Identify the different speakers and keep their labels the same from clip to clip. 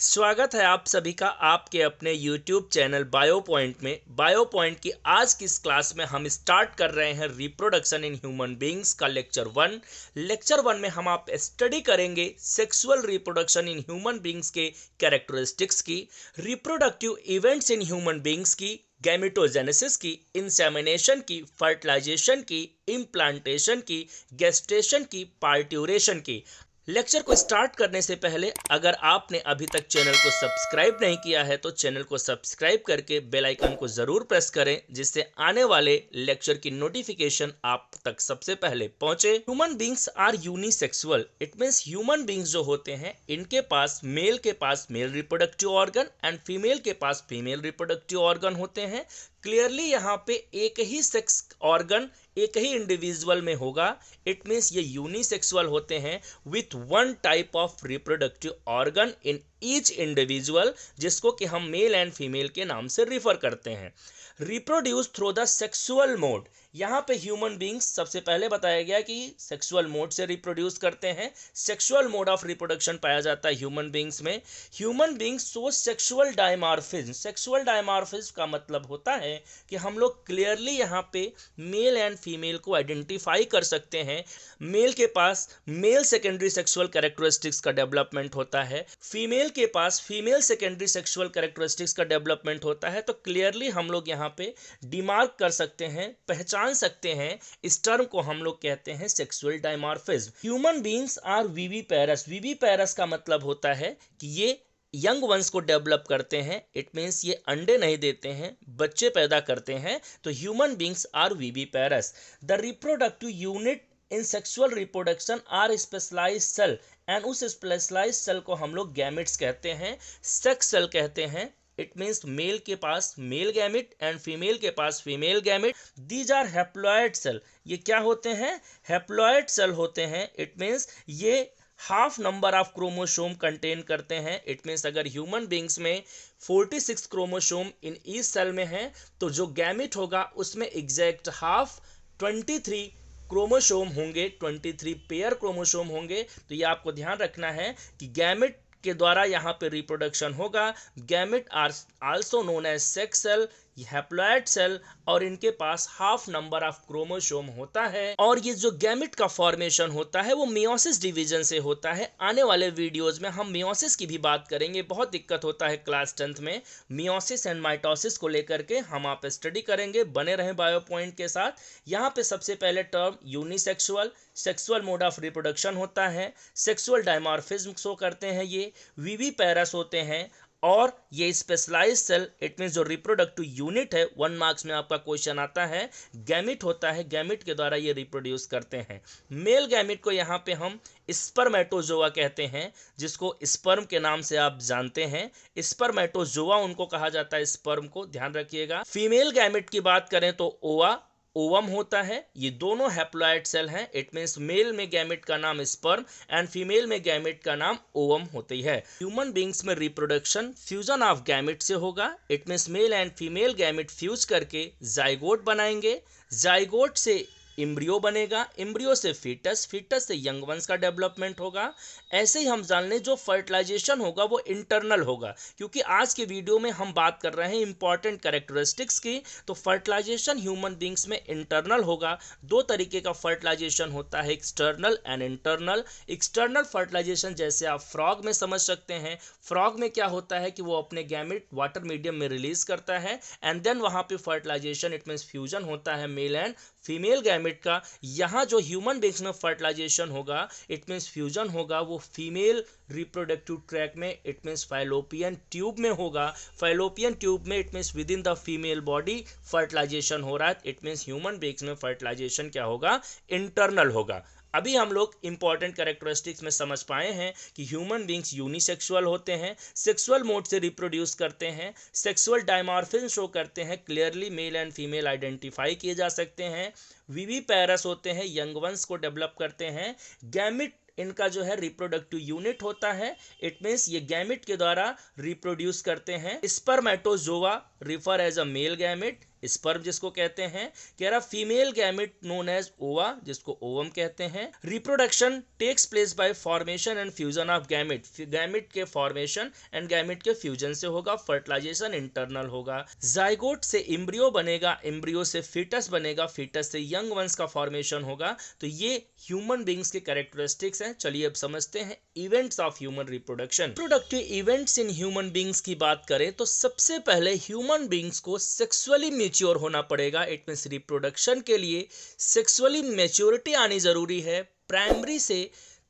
Speaker 1: स्वागत है आप सभी का आपके अपने YouTube चैनल बायो पॉइंट में। बायो पॉइंट की आज की इस क्लास में हम स्टार्ट कर रहे हैं रिप्रोडक्शन इन ह्यूमन बीइंग्स का लेक्चर 1। लेक्चर 1 में हम आप स्टडी करेंगे sexual reproduction in human beings के कैरेक्टरिस्टिक्स की, reproductive events in human beings की, गैमेटोजेनेसिस की, इंसेमिनेशन की, फर्टिलाइजेशन की, इम्प्लांटेशन की, गेस्टेशन की, पार्ट्यूरेशन की। लेक्चर को स्टार्ट करने से पहले अगर आपने अभी तक चैनल को सब्सक्राइब नहीं किया है तो चैनल को सब्सक्राइब करके बेल आइकन को जरूर प्रेस करें, जिससे आने वाले लेक्चर की नोटिफिकेशन आप तक सबसे पहले पहुंचे। Human beings are unisexual. It means human beings जो होते हैं इनके पास male reproductive organ and female के पास फीमेल रिप्रोडक्टिव ऑर्गन होते हैं। क्लियरली यहाँ पे एक ही सेक्स ऑर्गन एक ही इंडिविजुअल में होगा। इट मीन्स ये यूनिसेक्सुअल होते हैं with one type of reproductive organ in each individual, जिसको कि हम मेल एंड फीमेल के नाम से रिफर करते हैं। Reproduce through the sexual mode. यहाँ पे ह्यूमन बींग्स सबसे पहले बताया गया कि सेक्सुअल मोड से रिप्रोड्यूस करते हैं। सेक्सुअल मोड ऑफ रिप्रोडक्शन पाया जाता है ह्यूमन बींग्स में। Human beings show sexual dimorphism. Sexual dimorphism का मतलब होता है कि हम लोग क्लियरली यहाँ पे मेल एंड फीमेल को आइडेंटिफाई कर सकते हैं। मेल के पास मेल सेकेंडरी सेक्सुअल कैरेक्टरिस्टिक्स का डेवलपमेंट होता है, फीमेल के पास फीमेल सेकेंडरी सेक्सुअल कैरेक्टरिस्टिक्स का डेवलपमेंट होता है। तो क्लियरली हम लोग यहाँ पे डिमार्क कर सकते हैं, पहचान सकते हैं। इस टर्म को हम लोग कहते हैं sexual dimorphism. Human beings are viviparous. Viviparous का मतलब होता है कि ये यंग वंस को डेवलप करते हैं। इट मीन्स ये अंडे नहीं देते हैं, बच्चे पैदा करते हैं। तो human beings are viviparous. The reproductive unit in sexual reproduction are specialised cell, and उस स्पेशलाइज्ड सेल को हम लोग गैमेट्स कहते हैं, सेक्स सेल कहते हैं। इट मीन्स मेल के पास मेल गैमेट एंड फीमेल के पास female gamete. These are haploid cell. ये क्या होते हैं? हैप्लॉइड सेल होते हैं। इट मीन्स ये half number of chromosome contain करते हैं। इट मीन्स अगर ह्यूमन बींग्स में 46 क्रोमोसोम इन ईच सेल में है तो जो गैमेट होगा उसमें एग्जैक्ट हाफ 23 क्रोमोसोम होंगे, 23 पेयर क्रोमोसोम होंगे। तो ये आपको ध्यान रखना है कि गैमेट के द्वारा यहाँ पे रिप्रोडक्शन होगा। Gamete are also known as sex cell, haploid cell, और इनके पास हाफ नंबर ऑफ क्रोमोसोम होता है। और ये जो गैमेट का फॉर्मेशन होता है वो मियोसिस डिवीजन से होता है। आने वाले वीडियोस में हम मियोसिस की भी बात करेंगे। बहुत दिक्कत होता है क्लास 10th में मियोसिस एंड माइटोसिस को लेकर के, हम आप स्टडी करेंगे। बने रहें बायो पॉइंट के साथ। यहाँ पे सबसे पहले term unisexual, sexual mode of reproduction होता है, सेक्सुअल डायमॉर्फिज्म शो करते हैं, ये विविपेरस होते हैं, और ये स्पेशलाइज्ड सेल। इट मीन्स जो रिप्रोडक्टिव यूनिट है, 1 मार्क्स में आपका क्वेश्चन आता है, गैमेट होता है, गैमेट के द्वारा ये रिप्रोड्यूस करते हैं। मेल गैमेट को यहाँ पे हम स्पर्मेटोजोआ कहते हैं, जिसको स्पर्म के नाम से आप जानते हैं। स्पर्मेटोजोआ उनको कहा जाता है, स्पर्म को, ध्यान रखिएगा। फीमेल गैमेट की बात करें तो ओवा, ओवम होता है। ये दोनों हैप्लॉइड सेल हैं। इट मीन्स मेल में गैमेट का नाम स्पर्म एंड फीमेल में गैमेट का नाम ओवम होती है। ह्यूमन बींग्स में रिप्रोडक्शन फ्यूजन ऑफ गैमेट से होगा। It means male and female gamete fuse करके जाइगोट बनाएंगे, जाइगोट से इम्ब्रियो बनेगा, इम्ब्रियो से फीटस, फीटस से यंग वंस का डेवलपमेंट होगा। ऐसे ही हम जान लें जो फर्टिलाइजेशन होगा वो इंटरनल होगा, क्योंकि आज के वीडियो में हम बात कर रहे हैं इंपॉर्टेंट कैरेक्टरिस्टिक्स की। तो फर्टिलाइजेशन ह्यूमन बींग्स में इंटरनल होगा। 2 तरीके का फर्टिलाइजेशन होता है, external and internal. External fertilisation जैसे आप फ्रॉग में समझ सकते हैं। फ्रॉग में क्या होता है कि वो अपने गैमेट वाटर मीडियम में रिलीज करता है एंड देन वहाँ पे फर्टिलाइजेशन, इट मीन्स फ्यूजन होता है मेल एंड फीमेल गैमेट का। यहाँ जो ह्यूमन बींग्स में फर्टिलाइजेशन होगा, इट मीन्स फ्यूजन होगा, वो फीमेल रिप्रोडक्टिव ट्रैक में, इट मीन्स फाइलोपियन ट्यूब में होगा। फाइलोपियन ट्यूब में it means within the female body fertilisation हो रहा है। इट मीन्स ह्यूमन बींग्स में फर्टिलाइजेशन क्या होगा? इंटरनल होगा। अभी हम लोग इंपॉर्टेंट कैरेक्टरिस्टिक्स में समझ पाए हैं कि ह्यूमन बींग्स यूनिसेक्सुअल होते हैं, सेक्सुअल मोड से रिप्रोड्यूस करते हैं, सेक्सुअल डायमॉर्फिज्म शो करते हैं, clearly male and female identify किए जा सकते हैं, विविपेरस होते हैं, यंग वंस को डेवलप करते हैं। गैमेट इनका जो है रिप्रोडक्टिव यूनिट होता है। इट मीन्स ये गैमेट के द्वारा रिप्रोड्यूस करते हैं। Spermatozoa refer as a male gamete, sperm जिसको कहते हैं। कह रहा फीमेल गैमेट नोन एज ओवा, जिसको ओवम कहते हैं। Reproduction takes place by formation and fusion of gamete, gamete के फॉर्मेशन एंड गैमेट के फ्यूजन से होगा। फर्टिलाइजेशन इंटरनल होगा। जाइगोट से एम्ब्रियो बनेगा, एम्ब्रियो से फीटस बनेगा, फीटस से यंग वंस का फॉर्मेशन होगा। तो ये ह्यूमन बींग्स के कैरेक्टरिस्टिक्स हैं। चलिए अब समझते हैं events of human reproduction. Reproductive events in human beings की बात करें तो सबसे पहले ह्यूमन बींग्स को सेक्सुअली मैच्योर होना पड़ेगा। इट मींस रिप्रोडक्शन के लिए सेक्सुअली मैच्योरिटी आनी जरूरी है। प्राइमरी से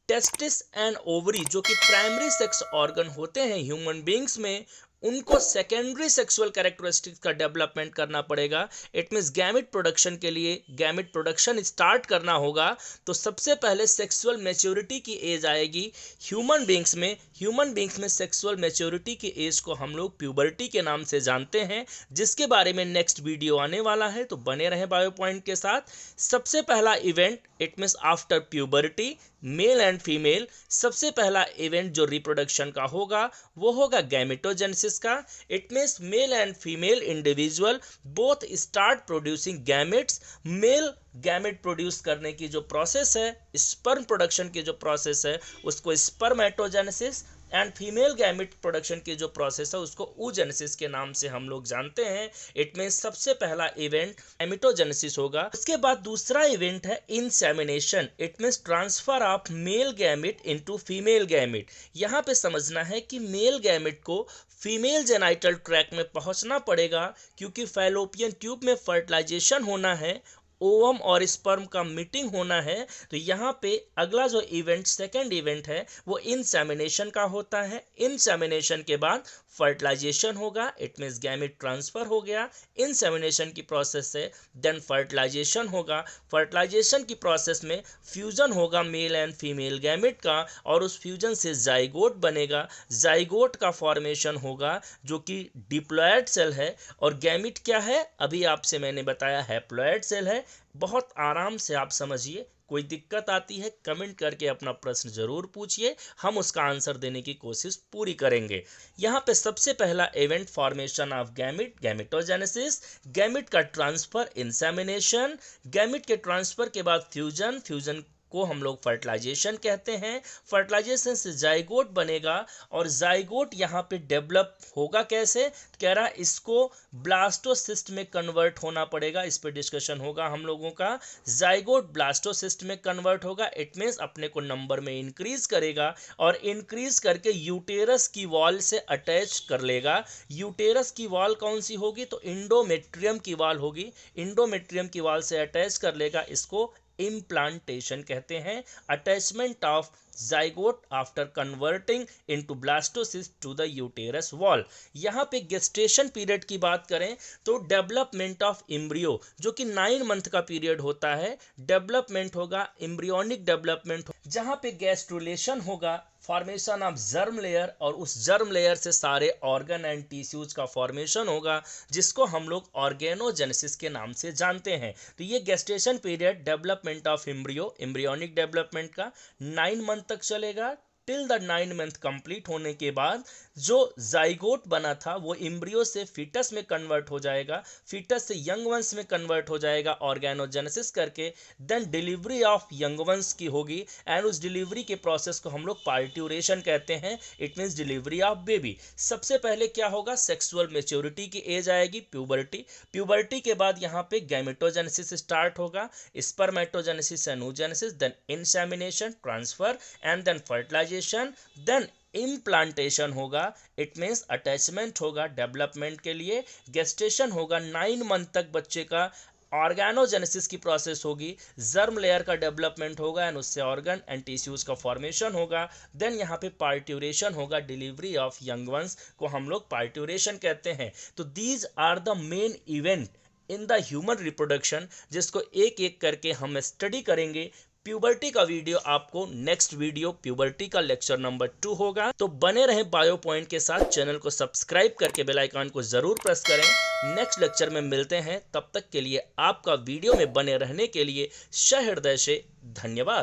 Speaker 1: टेस्टिस एंड ओवरी जो कि प्राइमरी सेक्स ऑर्गन होते हैं ह्यूमन बींग्स में, उनको सेकेंडरी सेक्सुअल कैरेक्टरिस्टिक्स का डेवलपमेंट करना पड़ेगा। इट मींस गैमेट प्रोडक्शन के लिए गैमेट प्रोडक्शन स्टार्ट करना होगा तो सबसे पहले सेक्सुअल मैच्योरिटी की एज आएगी ह्यूमन बींग्स में। ह्यूमन बींग्स में सेक्सुअल मैच्योरिटी की एज को हम लोग प्यूबर्टी के नाम से जानते हैं, जिसके बारे में नेक्स्ट वीडियो आने वाला है, तो बने रहें बायो पॉइंट के साथ। सबसे पहला event it means after puberty male and female, सबसे पहला इवेंट जो रिप्रोडक्शन का होगा वो होगा गैमेटोजेनेसिस का। It means male and female individual both start producing gametes. Male gamete produce करने की जो प्रोसेस है, स्पर्म प्रोडक्शन की जो प्रोसेस है, उसको spermatogenesis, and female gamete production की जो प्रोसेस है उसको oogenesis के नाम से हम लोग जानते हैं। इट मींस सबसे पहला इवेंट गैमेटोजेनेसिस होगा। उसके बाद दूसरा इवेंट है insemination. It means transfer of male gamete into female gamete. यहाँ पे समझना है कि मेल गैमेट को फीमेल जेनाइटल ट्रैक्ट में पहुंचना पड़ेगा, क्योंकि फैलोपियन ट्यूब में फर्टिलाइजेशन होना है, ओवम और स्पर्म का मीटिंग होना है। तो यहाँ पे अगला जो इवेंट सेकेंड इवेंट है वो इंसेमिनेशन का होता है। इंसेमिनेशन के बाद फर्टिलाइजेशन होगा। इट मींस गैमेट ट्रांसफर हो गया इंसेमिनेशन की प्रोसेस से, देन फर्टिलाइजेशन होगा। फर्टिलाइजेशन की प्रोसेस में फ्यूजन होगा मेल एंड फीमेल गैमेट का, और उस फ्यूजन से जाइगोट बनेगा। जाइगोट का फॉर्मेशन होगा जो कि डिप्लॉयड सेल है, और गैमेट क्या है अभी आपसे मैंने बताया हैप्लॉयड सेल है। बहुत आराम से आप समझिए, कोई दिक्कत आती है कमेंट करके अपना प्रश्न जरूर पूछिए, हम उसका आंसर देने की कोशिश पूरी करेंगे। यहाँ पे सबसे पहला event formation of gamete, gametogenesis, gamete का ट्रांसफर इंसेमिनेशन, गैमेट के ट्रांसफर के बाद फ्यूजन, फ्यूजन को हम लोग फर्टिलाइजेशन कहते हैं। फर्टिलाइजेशन से जाइगोट बनेगा, और जाइगोट यहाँ पे डेवलप होगा कैसे, कह रहा इसको ब्लास्टोसिस्ट में कन्वर्ट होना पड़ेगा। इस पे डिस्कशन होगा हम लोगों का। जाइगोट ब्लास्टोसिस्ट में कन्वर्ट होगा। इट मींस अपने को नंबर में इंक्रीज करेगा, और इंक्रीज करके यूटेरस की वॉल से अटैच कर लेगा। यूटेरस की वॉल कौन सी होगी, तो इंडोमेट्रियम की वॉल होगी। इंडोमेट्रियम की वॉल से अटैच कर लेगा, इसको इम्प्लांटेशन कहते हैं। Attachment of zygote after converting into blastocyst to the uterus wall. यहाँ पे गेस्टेशन पीरियड की बात करें तो डेवलपमेंट ऑफ एम्ब्रियो जो कि 9 मंथ का पीरियड होता है, डेवलपमेंट होगा, एम्ब्रियोनिक डेवलपमेंट, जहाँ पे गैस्ट्रुलेशन होगा, फॉर्मेशन ऑफ जर्म लेयर, और उस जर्म लेयर से सारे ऑर्गन एंड टिश्यूज का फॉर्मेशन होगा, जिसको हम लोग ऑर्गेनोजेनेसिस के नाम से जानते हैं। तो ये gestation period development of embryo, embryonic development का 9 मंथ तक चलेगा। टिल द 9 मंथ कंप्लीट होने के बाद जो जाइगोट बना था वो एम्ब्रियो से फीटस में कन्वर्ट हो जाएगा, फीटस से यंग वंस में कन्वर्ट हो जाएगा ऑर्गेनोजेनेसिस करके। Then delivery of young ones की होगी, एंड उस डिलीवरी के प्रोसेस को हम लोग पार्ट्यूरेशन कहते हैं। It means delivery of baby. सबसे पहले क्या होगा, सेक्सुअल मैच्योरिटी की एज आएगी, प्यूबर्टी। प्यूबर्टी के बाद यहाँ पे गैमेटोजेनेसिस स्टार्ट होगा, spermatogenesis and oogenesis, then insemination, transfer, and then fertilisation, then implantation होगा। इट मींस अटैचमेंट होगा डेवलपमेंट के लिए, गेस्टेशन होगा, 9 मंथ तक बच्चे का ऑर्गेनोजेनेसिस की प्रोसेस होगी, जर्म लेयर का डेवलपमेंट होगा, एंड उससे ऑर्गन एंड टिश्यूज का फॉर्मेशन होगा। देन यहाँ पे पार्ट्यूरेशन होगा, डिलीवरी ऑफ यंग वंस को हम लोग पार्ट्यूरेशन कहते हैं। तो these are the main event in the human reproduction, जिसको एक एक करके हम स्टडी करेंगे। प्यूबर्टी का वीडियो आपको नेक्स्ट वीडियो प्यूबर्टी का लेक्चर नंबर 2 होगा। तो बने रहें बायो पॉइंट के साथ, चैनल को सब्सक्राइब करके बेल आइकन को जरूर प्रेस करें। नेक्स्ट लेक्चर में मिलते हैं, तब तक के लिए आपका वीडियो में बने रहने के लिए सहृदय से धन्यवाद।